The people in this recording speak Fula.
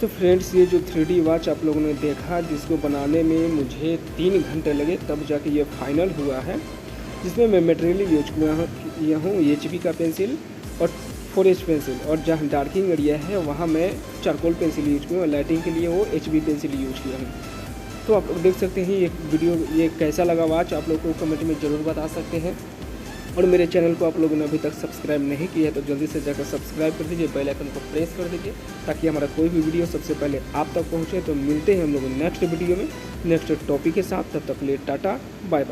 तो फ्रेंड्स, ये जो 3D वॉच आप लोगों ने देखा, जिसको बनाने में मुझे 3 घंटे लगे तब जाके ये फाइनल हुआ है, जिसमें मैं मटेरियल यूज किया हूँ HP का पेंसिल और 4H पेंसिल, और जहाँ डार्किंग एरिया है वहाँ मैं चारकोल पेंसिल यूज किया हूँ, और लाइटिंग के लिए वो HB पेंसिल यूज किया हूँ। तो आप लोग देख सकते हैं ये वीडियो, ये कैसा लगा वॉच आप लोग को कमेंट में ज़रूर बता सकते हैं। और मेरे चैनल को आप लोगों ने अभी तक सब्सक्राइब नहीं किया है तो जल्दी से जाकर सब्सक्राइब कर दीजिए, बेल आइकन को प्रेस कर दीजिए, ताकि हमारा कोई भी वीडियो सबसे पहले आप तक पहुंचे। तो मिलते हैं हम लोग नेक्स्ट वीडियो में नेक्स्ट टॉपिक के साथ। तब तक के लिए टाटा बाय बाय।